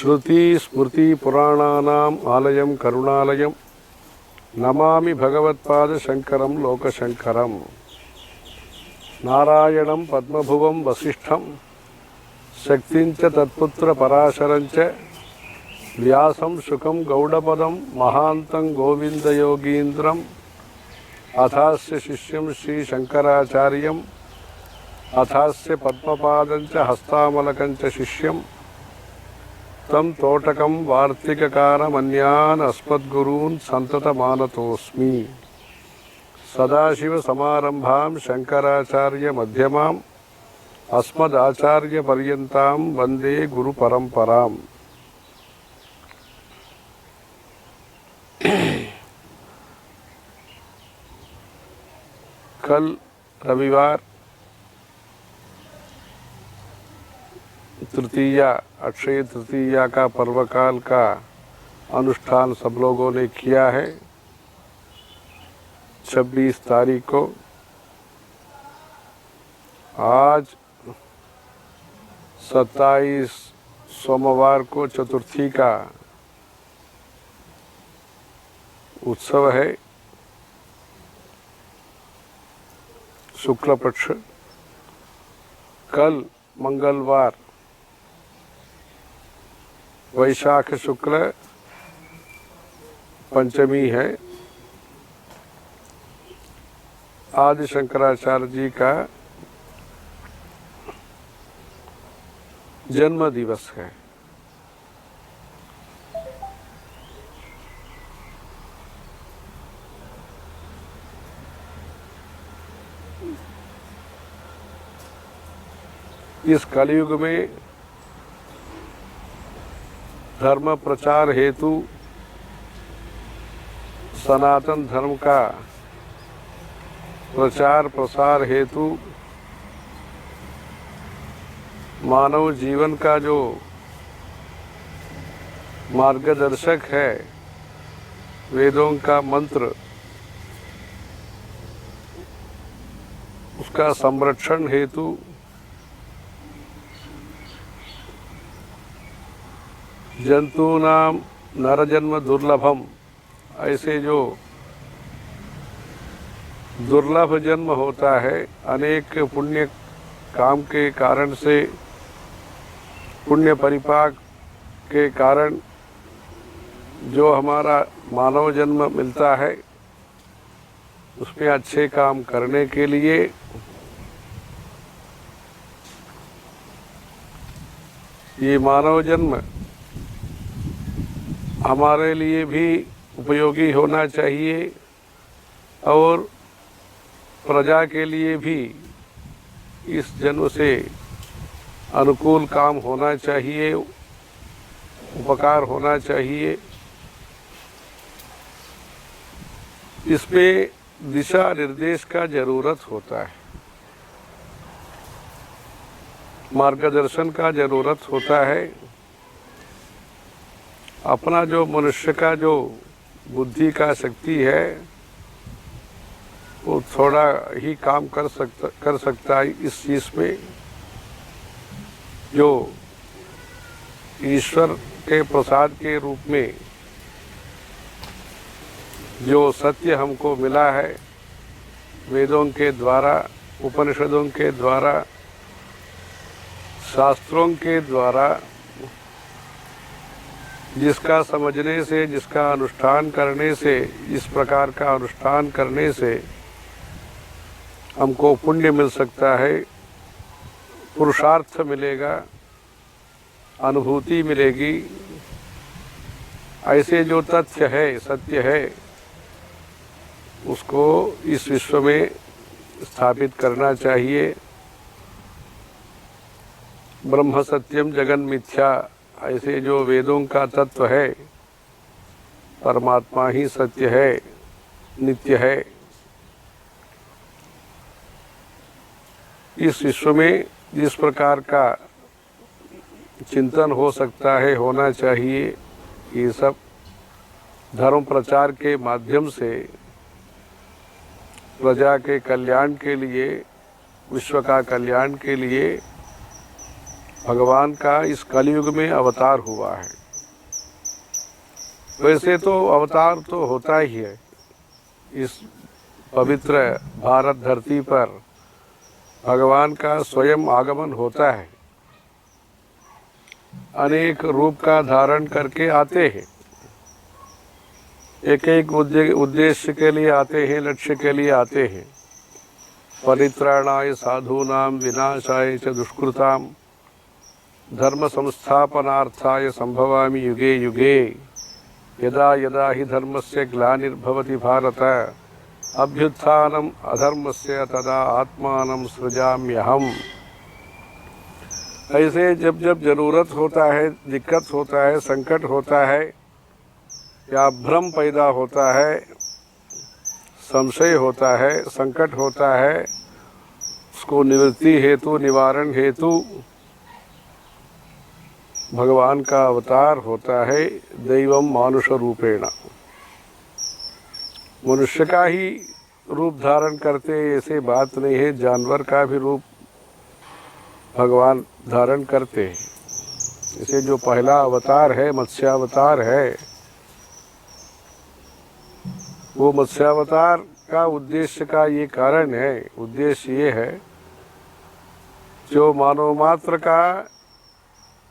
श्रुति स्मृति पुराणानाम् आलयं करुणालयं नमामि भगवत्पाद शंकरं लोकशंकरं। नारायणं पद्मभुवं वसिष्ठं शक्तिं च तत्पुत्र पराशरं च व्यासं शुकं गौडपदं महान्तं गोविन्दयोगीन्द्रम् अथास्य शिष्यं श्री शंकराचार्यम् अथास्य पद्मपादं च हस्तामलकं च शिष्यं तम तोटकं वार्तिककारमन्यान् अस्मद्गुरून् सन्ततमानतोऽस्मि। सदाशिवसमारम्भां शंकराचार्यमध्यमाम् अस्मदाचार्यपर्यन्तां वन्दे गुरुपरम्पराम्। कल रविवार तृतीया अक्षय तृतीया का पर्वकाल का अनुष्ठान सब लोगों ने किया है। 26 तारीख को आज 27 सोमवार को चतुर्थी का उत्सव है। शुक्ल पक्ष कल मंगलवार वैशाख शुक्ल पंचमी है। आदि शंकराचार्य जी का जन्म दिवस है। इस कलयुग में धर्म प्रचार हेतु सनातन धर्म का प्रचार प्रसार हेतु मानव जीवन का जो मार्गदर्शक है वेदों का मंत्र, उसका संरक्षण हेतु जंतूनाम नरजन्म दुर्लभम, ऐसे जो दुर्लभ जन्म होता है अनेक पुण्य काम के कारण से, पुण्य परिपाक के कारण जो हमारा मानव जन्म मिलता है उसमें अच्छे काम करने के लिए ये मानव जन्म हमारे लिए भी उपयोगी होना चाहिए और प्रजा के लिए भी इस जन्म से अनुकूल काम होना चाहिए, उपकार होना चाहिए। इसमें दिशा निर्देश का जरूरत होता है, मार्गदर्शन का जरूरत होता है। अपना जो मनुष्य का जो बुद्धि का शक्ति है वो थोड़ा ही काम कर सकता है इस चीज़ में। जो ईश्वर के प्रसाद के रूप में जो सत्य हमको मिला है वेदों के द्वारा, उपनिषदों के द्वारा, शास्त्रों के द्वारा, जिसका समझने से, जिसका अनुष्ठान करने से, इस प्रकार का अनुष्ठान करने से हमको पुण्य मिल सकता है, पुरुषार्थ मिलेगा, अनुभूति मिलेगी। ऐसे जो तथ्य है, सत्य है, उसको इस विश्व में स्थापित करना चाहिए। ब्रह्म सत्यम जगन मिथ्या, ऐसे जो वेदों का तत्व है, परमात्मा ही सत्य है, नित्य है। इस विश्व में जिस प्रकार का चिंतन हो सकता है, होना चाहिए, ये सब धर्म प्रचार के माध्यम से प्रजा के कल्याण के लिए, विश्व का कल्याण के लिए भगवान का इस कलयुग में अवतार हुआ है। वैसे तो अवतार तो होता ही है, इस पवित्र भारत धरती पर भगवान का स्वयं आगमन होता है, अनेक रूप का धारण करके आते हैं, एक एक उद्देश्य के लिए आते हैं, लक्ष्य के लिए आते हैं। परित्राणाय साधूनां विनाशाय च दुष्कृतां धर्म संस्थापनार्थाय संभवामि युगे युगे यदा यदा हि धर्मस्य ग्लानिर्भवति भारत अभ्युत्थानम् अधर्मस्य तदा आत्मानं सृजाम्यहम्। ऐसे जब जब जरूरत होता है, दिक्कत होता है, संकट होता है या भ्रम पैदा होता है, संशय होता है, संकट होता है, उसको निवृत्ति हेतु, निवारण हेतु भगवान का अवतार होता है दैवम मानुष रूपेण। मनुष्य का ही रूप धारण करते ऐसे बात नहीं है, जानवर का भी रूप भगवान धारण करते हैं। इसे जो पहला अवतार है, मत्स्यावतार है, वो मत्स्यावतार का उद्देश्य का ये कारण है, उद्देश्य ये है जो मानव मात्र का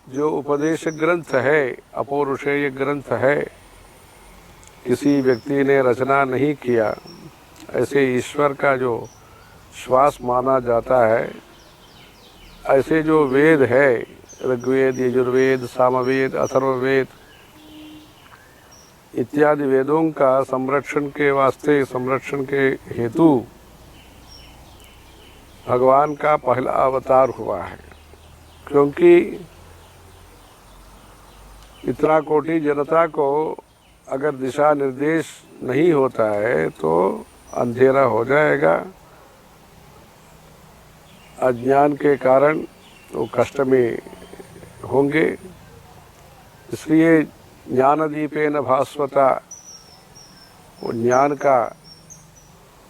जो उपदेश ग्रंथ है, अपौरुषेय ग्रंथ है, किसी व्यक्ति ने रचना नहीं किया, ऐसे ईश्वर का जो श्वास माना जाता है, ऐसे जो वेद है, ऋग्वेद, यजुर्वेद, सामवेद, अथर्ववेद इत्यादि वेदों का संरक्षण के वास्ते, संरक्षण के हेतु भगवान का पहला अवतार हुआ है। क्योंकि इतना कोटि जनता को अगर दिशा निर्देश नहीं होता है तो अंधेरा हो जाएगा, अज्ञान के कारण वो कष्ट में होंगे। इसलिए ज्ञानदीपेन भास्वता, वो ज्ञान का,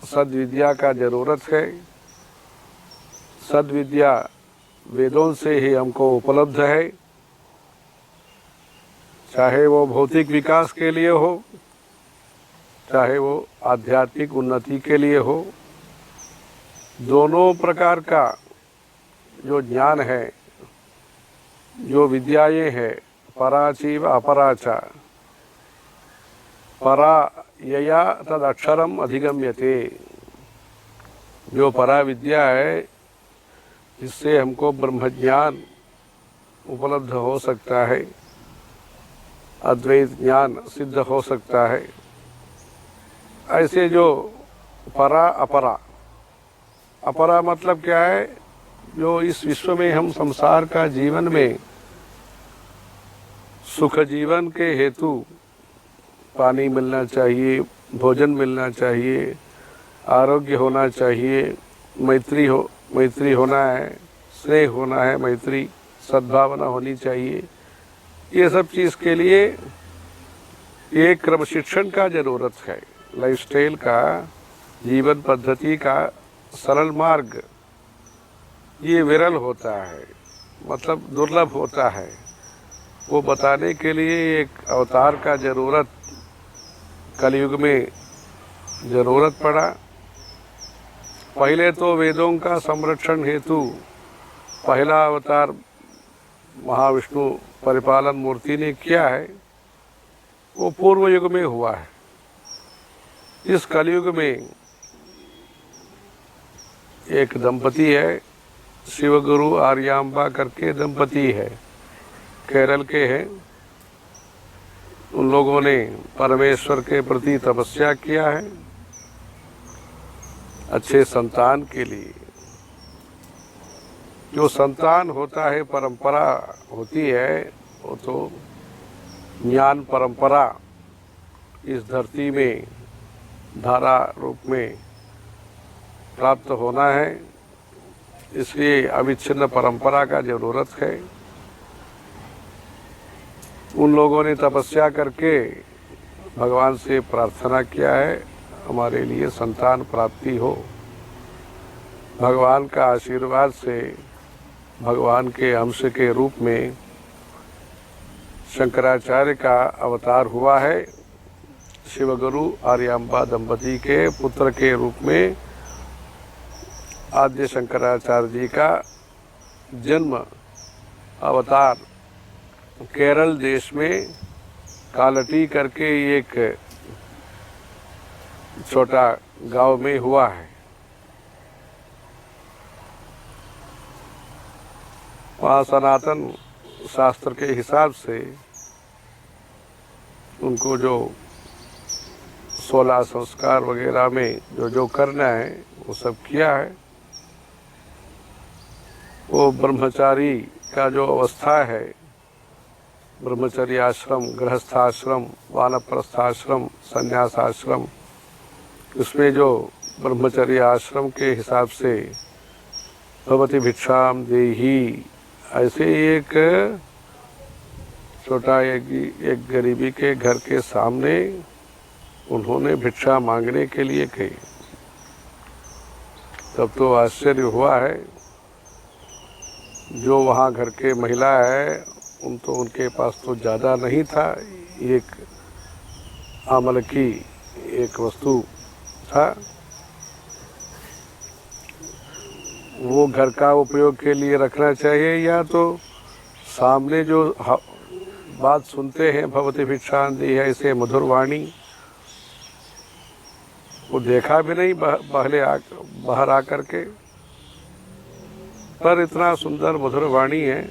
सद्विद्या का जरूरत है। सद्विद्या वेदों से ही हमको उपलब्ध है, चाहे वो भौतिक विकास के लिए हो, चाहे वो आध्यात्मिक उन्नति के लिए हो। दोनों प्रकार का जो ज्ञान है, जो विद्याएं हैं, पराची व अपराचा, परा यया तद अक्षरम अधिगम्यते, जो परा विद्या है जिससे हमको ब्रह्मज्ञान उपलब्ध हो सकता है, अद्वैत ज्ञान सिद्ध हो सकता है। ऐसे जो परा अपरा, अपरा मतलब क्या है, जो इस विश्व में हम संसार का जीवन में सुख जीवन के हेतु पानी मिलना चाहिए, भोजन मिलना चाहिए, आरोग्य होना चाहिए, मैत्री होना है, स्नेह होना है, मैत्री सद्भावना होनी चाहिए। ये सब चीज़ के लिए एक क्रमशिक्षण का ज़रूरत है, लाइफस्टाइल का, जीवन पद्धति का सरल मार्ग ये विरल होता है, मतलब दुर्लभ होता है। वो बताने के लिए एक अवतार का ज़रूरत कलयुग में ज़रूरत पड़ा। पहले तो वेदों का संरक्षण हेतु पहला अवतार महाविष्णु परिपालन मूर्ति ने किया है, वो पूर्व युग में हुआ है। इस कलयुग में एक दंपति है, शिवगुरु आर्यांबा करके दंपति है, केरल के हैं। उन लोगों ने परमेश्वर के प्रति तपस्या किया है अच्छे संतान के लिए। जो संतान होता है, परंपरा होती है, वो तो ज्ञान परंपरा इस धरती में धारा रूप में प्राप्त होना है। इसलिए अविच्छिन्न परंपरा का जरूरत है। उन लोगों ने तपस्या करके भगवान से प्रार्थना किया है, हमारे लिए संतान प्राप्ति हो। भगवान का आशीर्वाद से भगवान के अंश के रूप में शंकराचार्य का अवतार हुआ है। शिवगुरु आर्यांबा दंपति के पुत्र के रूप में आद्य शंकराचार्य जी का जन्म अवतार केरल देश में कालटी करके एक छोटा गांव में हुआ है। वहाँ सनातन शास्त्र के हिसाब से उनको जो 16 संस्कार वगैरह में जो करना है वो सब किया है। वो ब्रह्मचारी का जो अवस्था है, ब्रह्मचर्य आश्रम, गृहस्थाश्रम, वानप्रस्थाश्रम, संन्यासाश्रम, उसमें जो ब्रह्मचर्य आश्रम के हिसाब से भवति भिक्षाम देही, ऐसे एक छोटा एक गरीबी के घर के सामने उन्होंने भिक्षा मांगने के लिए कही। तब तो आश्चर्य हुआ है। जो वहाँ घर के महिला है उनके पास तो ज़्यादा नहीं था, एक आमल की एक वस्तु था, वो घर का उपयोग के लिए रखना चाहिए, या तो सामने जो बात सुनते हैं भवती भिक्षां दी है ऐसे मधुर वाणी, वो देखा भी नहीं बाहर आकर के, पर इतना सुंदर मधुर वाणी है,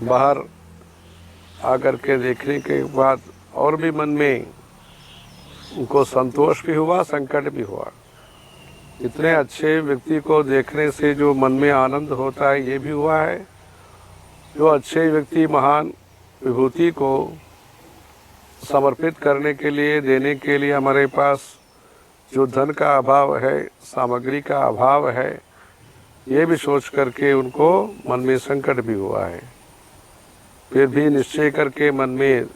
बाहर आकर के देखने के बाद और भी मन में उनको संतोष भी हुआ, संकट भी हुआ। इतने अच्छे व्यक्ति को देखने से जो मन में आनंद होता है ये भी हुआ है। जो अच्छे व्यक्ति महान विभूति को समर्पित करने के लिए, देने के लिए हमारे पास जो धन का अभाव है, सामग्री का अभाव है, ये भी सोच करके उनको मन में संकट भी हुआ है। फिर भी निश्चय करके मन में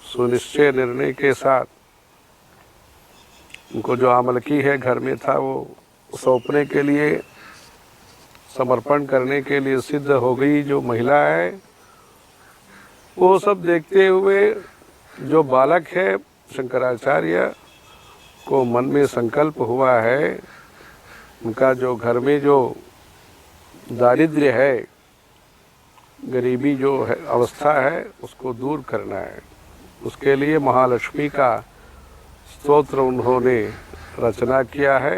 सुनिश्चय निर्णय के साथ उनको जो आमलकी है घर में था वो सौंपने के लिए, समर्पण करने के लिए सिद्ध हो गई। जो महिला है वो सब देखते हुए जो बालक है शंकराचार्य को मन में संकल्प हुआ है, उनका जो घर में जो दारिद्र्य है, गरीबी जो है अवस्था है, उसको दूर करना है। उसके लिए महालक्ष्मी का स्तोत्र उन्होंने रचना किया है।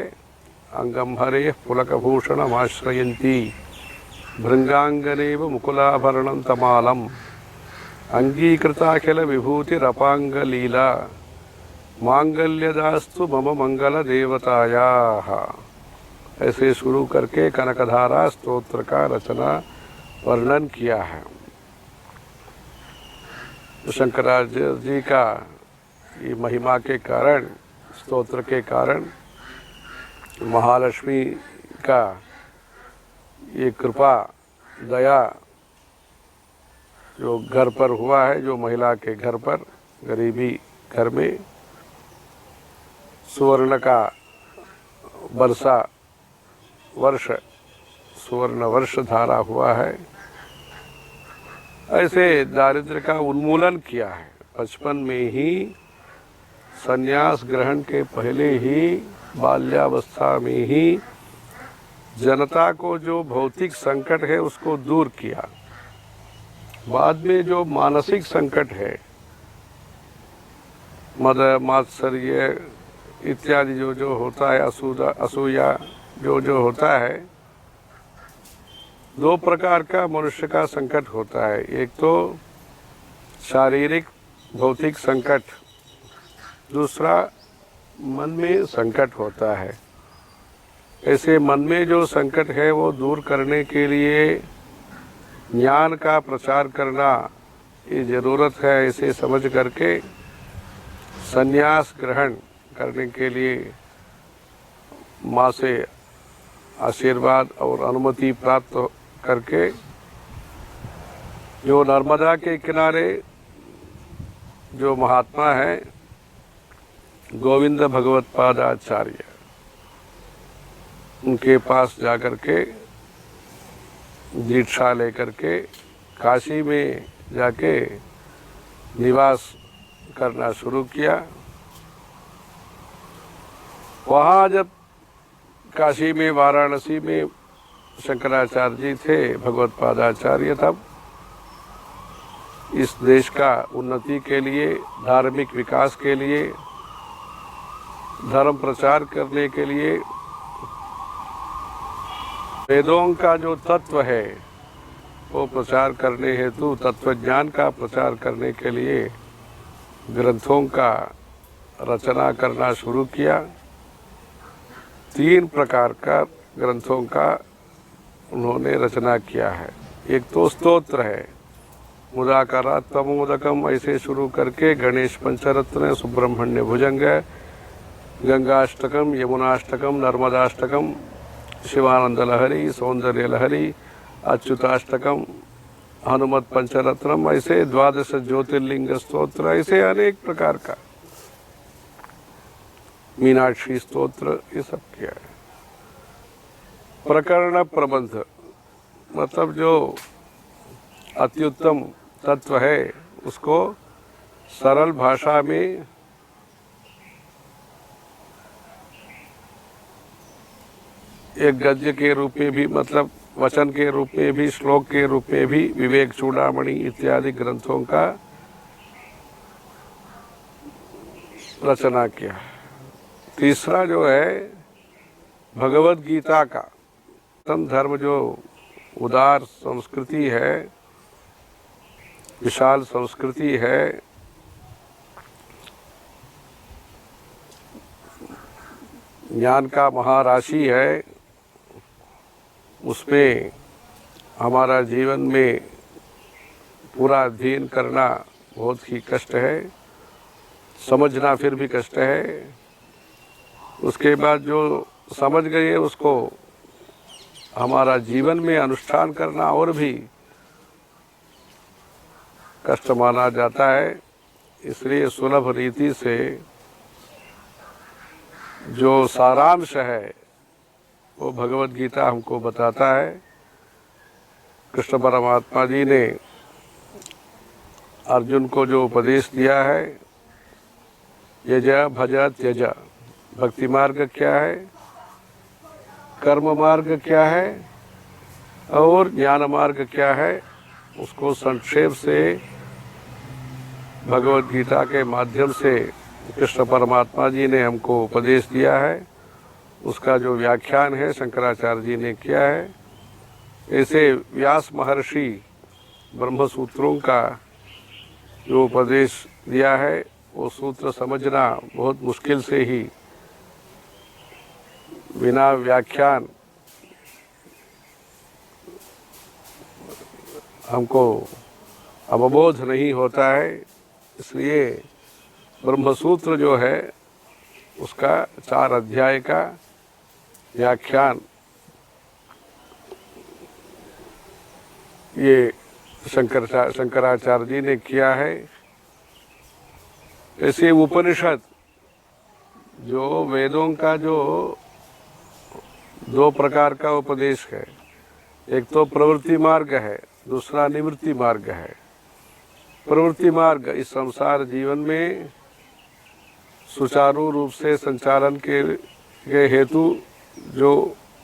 अंगम हरे पुलकभूषणम आश्रयन्ती भृंगांगनेव मुकुलाभरणं तमालम अंगीकृताखिल विभूतिरपांग लीला मांगल्यदास्तु मम मंगल देवतायाः। ऐसे शुरू करके कनकधारा स्तोत्र का रचना वर्णन किया है। शंकराचार्य जी का ये महिमा के कारण, स्तोत्र के कारण, महालक्ष्मी का ये कृपा दया जो घर पर हुआ है, जो महिला के घर पर, गरीबी घर में सुवर्ण का वर्ष सुवर्ण वर्ष धारा हुआ है। ऐसे दारिद्र्य का उन्मूलन किया है। बचपन में ही संन्यास ग्रहण के पहले ही, बाल्यावस्था में ही जनता को जो भौतिक संकट है उसको दूर किया। बाद में जो मानसिक संकट है, मद मात्सर्य इत्यादि जो होता है, असूया जो होता है, दो प्रकार का मनुष्य का संकट होता है। एक तो शारीरिक भौतिक संकट, दूसरा मन में संकट होता है। ऐसे मन में जो संकट है वो दूर करने के लिए ज्ञान का प्रचार करना ये ज़रूरत है। ऐसे समझ करके संन्यास ग्रहण करने के लिए माँ से आशीर्वाद और अनुमति प्राप्त करके जो नर्मदा के किनारे जो महात्मा है गोविंद भगवत पादाचार्य, उनके पास जाकर के दीक्षा लेकर के काशी में जाके निवास करना शुरू किया। वहाँ जब काशी में, वाराणसी में शंकराचार्य जी थे, भगवत पादाचार्य, तब इस देश का उन्नति के लिए, धार्मिक विकास के लिए, धर्म प्रचार करने के लिए, वेदों का जो तत्व है वो प्रचार करने हेतु, तत्वज्ञान का प्रचार करने के लिए ग्रंथों का रचना करना शुरू किया। 3 प्रकार का ग्रंथों का उन्होंने रचना किया है। एक तो स्तोत्र है, मुदाकरात् तमोदकम ऐसे शुरू करके गणेश पंचरत्न, सुब्रह्मण्य भुजंग, गंगाष्टकम, यमुनाष्टकम, नर्मदाष्टकम, शिवानंद लहरी, सौंदर्य लहरी, अच्युताष्टकम, हनुमत पंचरत्नम, ऐसे 12 ज्योतिर्लिंग स्तोत्र, ऐसे अनेक प्रकार का, मीनाक्षी स्तोत्र, ये सब किया है। प्रकरण प्रबंध मतलब जो अत्युत्तम तत्व है उसको सरल भाषा में एक गद्य के रूप में भी, मतलब वचन के रूप में भी, श्लोक के रूप में भी, विवेक चूड़ामणि इत्यादि ग्रंथों का रचना किया। तीसरा जो है भगवत गीता का, धर्म जो उदार संस्कृति है, विशाल संस्कृति है, ज्ञान का महाराशि है, उसमें हमारा जीवन में पूरा अध्ययन करना बहुत ही कष्ट है, समझना फिर भी कष्ट है। उसके बाद जो समझ गए उसको हमारा जीवन में अनुष्ठान करना और भी कष्ट माना जाता है। इसलिए सुलभ रीति से जो सारांश है वो भगवत गीता हमको बताता है। कृष्ण परमात्मा जी ने अर्जुन को जो उपदेश दिया है, यज भज त्यज, भक्ति मार्ग क्या है, कर्म मार्ग क्या है और ज्ञान मार्ग क्या है, उसको संक्षेप से भगवत गीता के माध्यम से कृष्ण परमात्मा जी ने हमको उपदेश दिया है। उसका जो व्याख्यान है शंकराचार्य जी ने किया है। ऐसे व्यास महर्षि ब्रह्म सूत्रों का जो उपदेश दिया है वो सूत्र समझना बहुत मुश्किल से ही, बिना व्याख्यान हमको अवबोध नहीं होता है। इसलिए ब्रह्मसूत्र जो है उसका 4 अध्याय का व्याख्यान ये शंकराचार्य जी ने किया है। ऐसे उपनिषद जो वेदों का जो 2 प्रकार का उपदेश है, एक तो प्रवृत्ति मार्ग है, दूसरा निवृत्ति मार्ग है। प्रवृत्ति मार्ग इस संसार जीवन में सुचारू रूप से संचालन के हेतु जो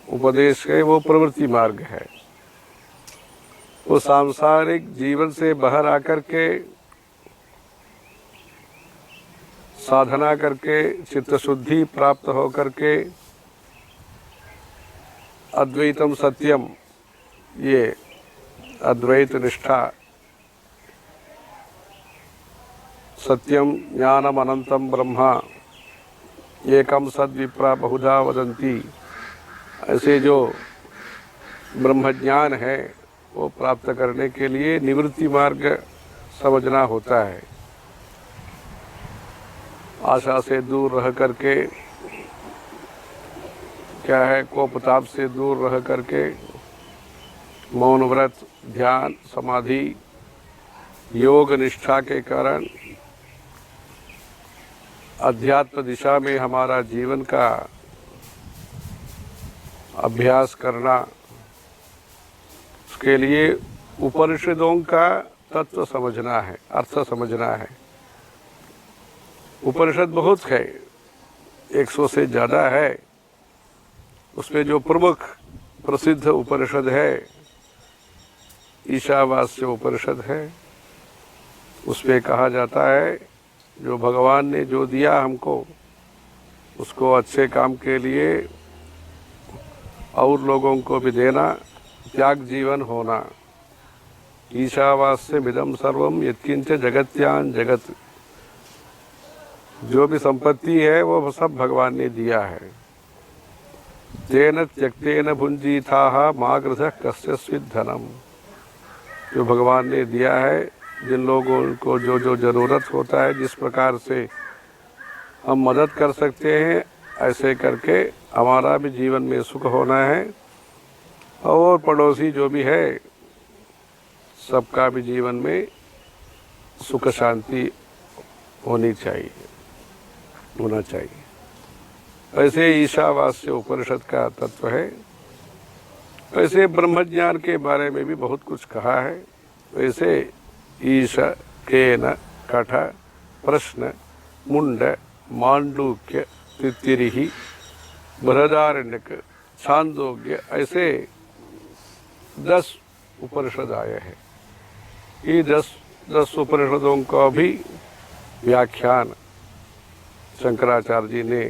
उपदेश है वो प्रवृत्ति मार्ग है। वो सांसारिक जीवन से बाहर आकर के साधना करके चित्त शुद्धि प्राप्त हो करके अद्वैतम सत्यम, ये अद्वैत निष्ठा, सत्यम ज्ञानम अनंतम ब्रह्मा एकम सद्विप्रा बहुधा वदन्ति, ऐसे जो ब्रह्म ज्ञान है वो प्राप्त करने के लिए निवृत्ति मार्ग समझना होता है। आशा से दूर रह करके, क्या है, कोपताप से दूर रह करके मौन व्रत, ध्यान, समाधि, योग निष्ठा के कारण अध्यात्म दिशा में हमारा जीवन का अभ्यास करना उसके लिए उपनिषदों का तत्व समझना है, अर्थ समझना है। उपनिषद बहुत है, 100 से ज़्यादा है। उसमें जो प्रमुख प्रसिद्ध उपनिषद है ईशावास्य उपनिषद है। उसमें कहा जाता है जो भगवान ने जो दिया हमको उसको अच्छे काम के लिए और लोगों को भी देना, त्याग जीवन होना। ईशावास्य मिदम सर्वम यत्किंच जगत्यान जगत, जो भी संपत्ति है वो सब भगवान ने दिया है। तेन त्यक्तेन भुंजीथा मा गृधः कस्यचित् धनम, जो भगवान ने दिया है, जिन लोगों को जो जो ज़रूरत होता है, जिस प्रकार से हम मदद कर सकते हैं, ऐसे करके हमारा भी जीवन में सुख होना है और पड़ोसी जो भी है सबका भी जीवन में सुख शांति होना चाहिए। ऐसे ईशावास्य उपनिषद का तत्व है। ऐसे ब्रह्मज्ञान के बारे में भी बहुत कुछ कहा है। वैसे ईश केन कठ प्रश्न मुंड मांडूक्य तित्तिरिहि बृहदारण्यक छांदोग्य, ऐसे 10 उपनिषद आए हैं। ये 10 उपनिषदों का भी व्याख्यान शंकराचार्य जी ने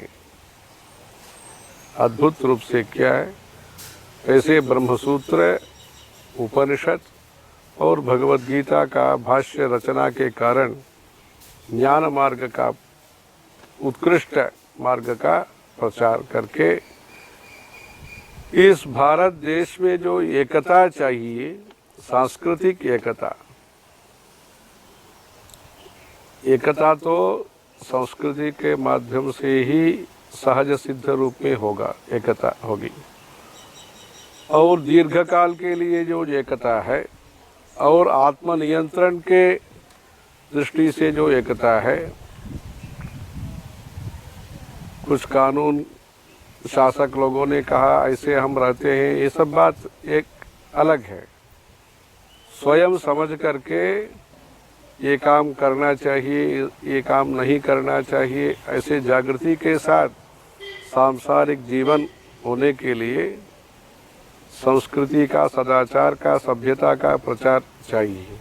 अद्भुत रूप से किया है। ऐसे ब्रह्मसूत्र, उपनिषद और भगवद गीता का भाष्य रचना के कारण ज्ञान मार्ग का, उत्कृष्ट मार्ग का प्रचार करके इस भारत देश में जो एकता चाहिए, सांस्कृतिक एकता तो संस्कृति के माध्यम से ही सहज सिद्ध रूप में होगा, एकता होगी। और दीर्घकाल के लिए जो एकता है और आत्मनियंत्रण के दृष्टि से जो एकता है, कुछ कानून शासक लोगों ने कहा ऐसे हम रहते हैं, ये सब बात एक अलग है। स्वयं समझ करके ये काम करना चाहिए, ये काम नहीं करना चाहिए, ऐसे जागृति के साथ सांसारिक जीवन होने के लिए संस्कृति का, सदाचार का, सभ्यता का प्रचार चाहिए।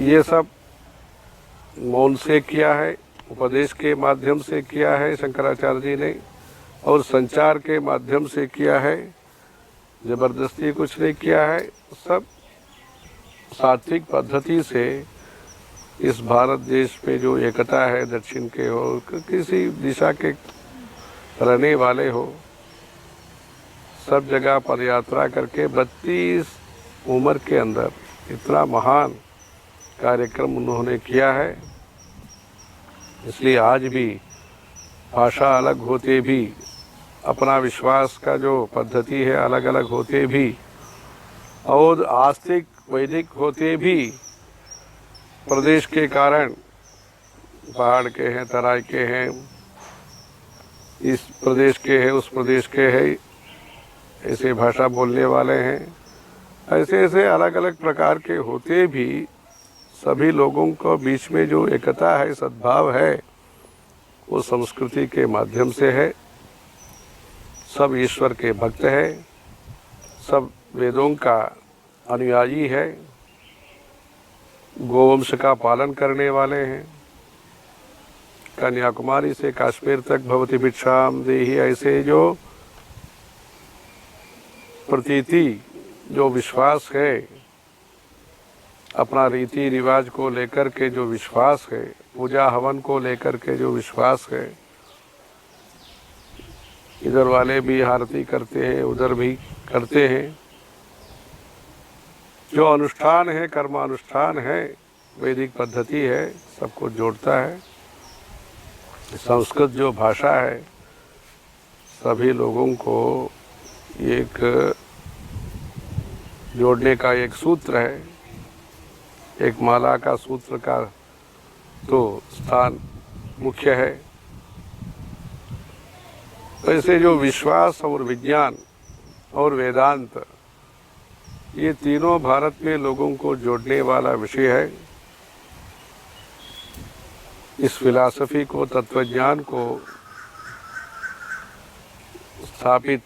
ये सब मौन से किया है, उपदेश के माध्यम से किया है शंकराचार्य जी ने, और संचार के माध्यम से किया है। जबरदस्ती कुछ नहीं किया है, सब सात्विक पद्धति से इस भारत देश में जो एकता है, दक्षिण के हो, किसी दिशा के रहने वाले हो, सब जगह पदयात्रा करके 32 उम्र के अंदर इतना महान कार्यक्रम उन्होंने किया है। इसलिए आज भी भाषा अलग होते भी, अपना विश्वास का जो पद्धति है अलग अलग होते भी, और आस्तिक वैदिक होते भी, प्रदेश के कारण, पहाड़ के हैं, तराई के हैं, इस प्रदेश के हैं, उस प्रदेश के हैं, ऐसे भाषा बोलने वाले हैं, ऐसे ऐसे अलग अलग प्रकार के होते भी सभी लोगों को बीच में जो एकता है, सद्भाव है, वो संस्कृति के माध्यम से है। सब ईश्वर के भक्त है, सब वेदों का अनुयायी है, गोवंश का पालन करने वाले हैं। कन्याकुमारी से कश्मीर तक भवति भिक्षाम देहि, ऐसे जो प्रतीति, जो विश्वास है, अपना रीति रिवाज को लेकर के जो विश्वास है, पूजा हवन को लेकर के जो विश्वास है, इधर वाले भी आरती करते हैं, उधर भी करते हैं। जो अनुष्ठान है, कर्मानुष्ठान है, वैदिक पद्धति है, सबको जोड़ता है। संस्कृत जो भाषा है, सभी लोगों को एक जोड़ने का एक सूत्र है, एक माला का सूत्र का तो स्थान मुख्य है। ऐसे जो विश्वास और विज्ञान और वेदांत ये तीनों भारत में लोगों को जोड़ने वाला विषय है। इस फिलॉसफी को, तत्वज्ञान को स्थापित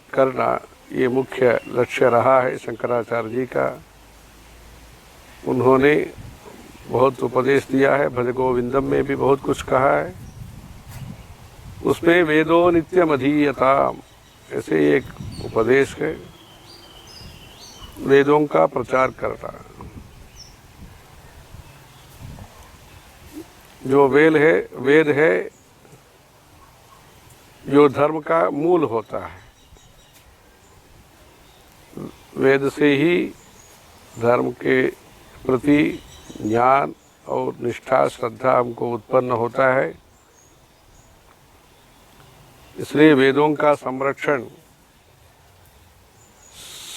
करना ये मुख्य लक्ष्य रहा है शंकराचार्य जी का। उन्होंने बहुत उपदेश दिया है, भज गोविंदम में भी बहुत कुछ कहा है। उसमें वेदो नित्यम अधीयता ऐसे एक उपदेश है, वेदों का प्रचार करना। जो वेद है जो धर्म का मूल होता है। वेद से ही धर्म के प्रति ज्ञान और निष्ठा, श्रद्धा हमको उत्पन्न होता है। इसलिए वेदों का संरक्षण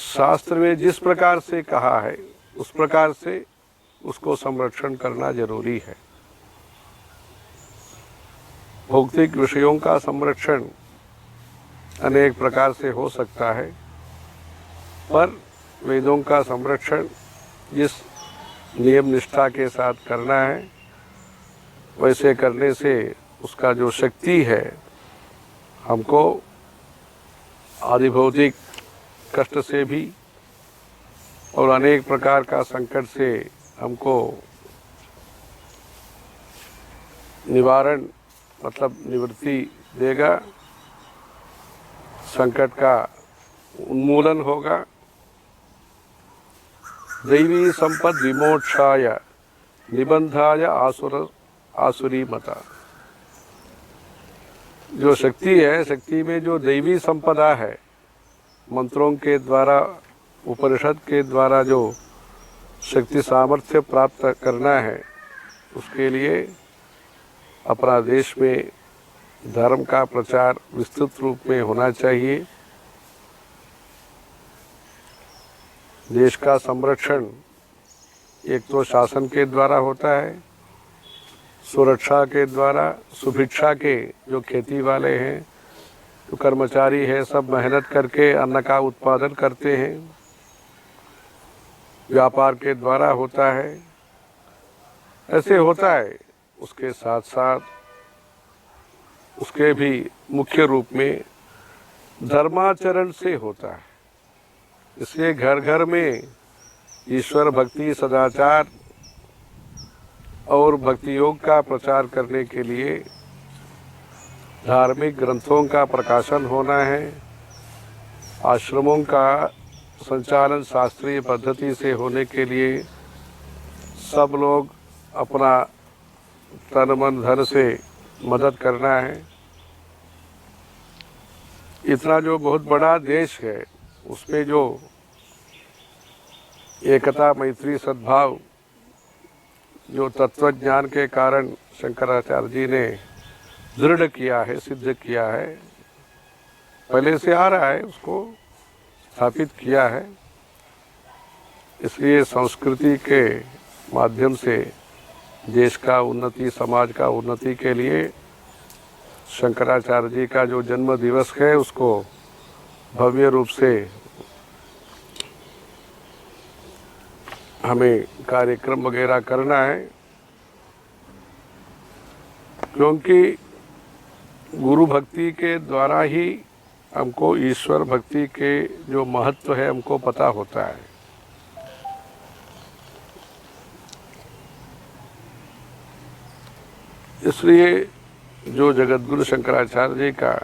शास्त्र में जिस प्रकार से कहा है उस प्रकार से उसको संरक्षण करना जरूरी है। भौतिक विषयों का संरक्षण अनेक प्रकार से हो सकता है, पर वेदों का संरक्षण जिस नियम निष्ठा के साथ करना है वैसे करने से उसका जो शक्ति है हमको आदिभौतिक कष्ट से भी और अनेक प्रकार का संकट से हमको निवारण मतलब निवृत्ति देगा, संकट का उन्मूलन होगा। दैवी संपद विमोक्षाय निबंधाय आसुरी मता। जो शक्ति है, शक्ति में जो दैवी संपदा है, मंत्रों के द्वारा, उपनिषद के द्वारा जो शक्ति सामर्थ्य प्राप्त करना है, उसके लिए अपना देश में धर्म का प्रचार विस्तृत रूप में होना चाहिए। देश का संरक्षण एक तो शासन के द्वारा होता है, सुरक्षा के द्वारा, सुभिक्षा के जो खेती वाले हैं, जो कर्मचारी है, सब मेहनत करके अन्न का उत्पादन करते हैं, व्यापार के द्वारा होता है, ऐसे होता है। उसके साथ साथ उसके भी मुख्य रूप में धर्माचरण से होता है। इसलिए घर घर में ईश्वर भक्ति, सदाचार और भक्ति योग का प्रचार करने के लिए धार्मिक ग्रंथों का प्रकाशन होना है। आश्रमों का संचालन शास्त्रीय पद्धति से होने के लिए सब लोग अपना तन मन धन से मदद करना है। इतना जो बहुत बड़ा देश है उसमें जो एकता, मैत्री, सद्भाव जो तत्वज्ञान के कारण शंकराचार्य जी ने दृढ़ किया है, सिद्ध किया है, पहले से आ रहा है, उसको स्थापित किया है। इसलिए संस्कृति के माध्यम से देश का उन्नति, समाज का उन्नति के लिए शंकराचार्य जी का जो जन्म दिवस है उसको भव्य रूप से हमें कार्यक्रम वगैरह करना है, क्योंकि गुरु भक्ति के द्वारा ही हमको ईश्वर भक्ति के जो महत्व है हमको पता होता है। इसलिए जो जगतगुरु शंकराचार्य जी का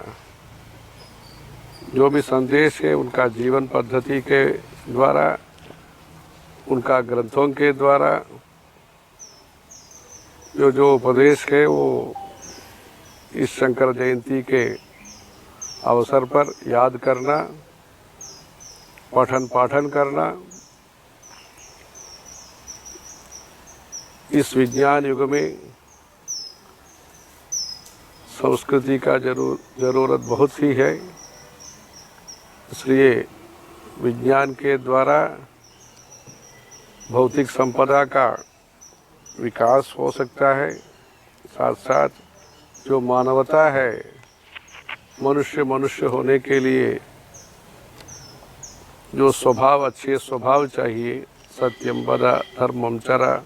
जो भी संदेश है, उनका जीवन पद्धति के द्वारा, उनका ग्रंथों के द्वारा जो उपदेश है वो इस शंकर जयंती के अवसर पर याद करना, पठन पाठन करना। इस विज्ञान युग में संस्कृति का जरूरत बहुत सी है। इसलिए विज्ञान के द्वारा भौतिक संपदा का विकास हो सकता है, साथ साथ जो मानवता है, मनुष्य होने के लिए जो स्वभाव, अच्छे स्वभाव चाहिए, सत्यम वद धर्मम चरा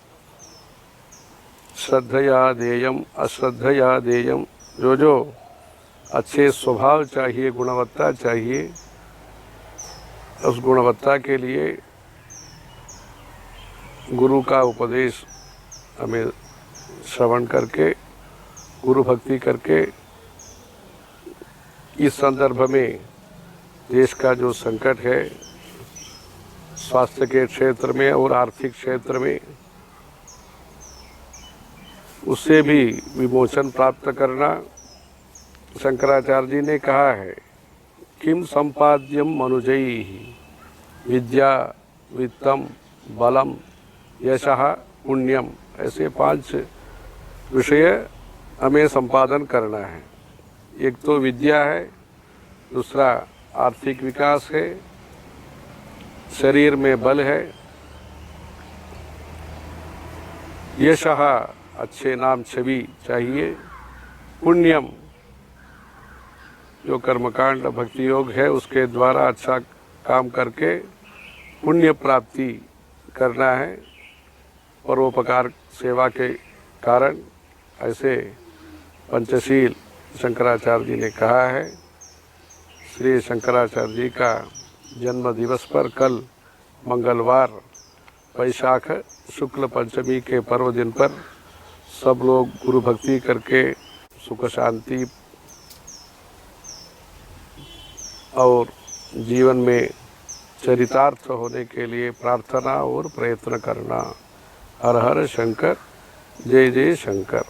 श्रद्धया देयम अश्रद्धया देयम, जो अच्छे स्वभाव चाहिए, गुणवत्ता चाहिए, उस गुणवत्ता के लिए गुरु का उपदेश हमें श्रवण करके, गुरु भक्ति करके, इस संदर्भ में देश का जो संकट है स्वास्थ्य के क्षेत्र में और आर्थिक क्षेत्र में, उससे भी विमोचन प्राप्त करना, शंकराचार्य जी ने कहा है किम संपाद्यम मनुजैः विद्या वित्तम बलम यशः पुण्यम, ऐसे 5 विषय हमें संपादन करना है। एक तो विद्या है, दूसरा आर्थिक विकास है, शरीर में बल है, यशः अच्छे नाम छवि चाहिए, पुण्यम जो कर्मकांड भक्ति योग है उसके द्वारा अच्छा काम करके पुण्य प्राप्ति करना है, परोपकार सेवा के कारण। ऐसे पंचशील शंकराचार्य जी ने कहा है। श्री शंकराचार्य जी का जन्म दिवस पर कल मंगलवार वैशाख शुक्ल पंचमी के पर्व दिन पर सब लोग गुरु भक्ति करके सुख शांति और जीवन में चरितार्थ होने के लिए प्रार्थना और प्रयत्न करना। हर हर शंकर, जय जय शंकर।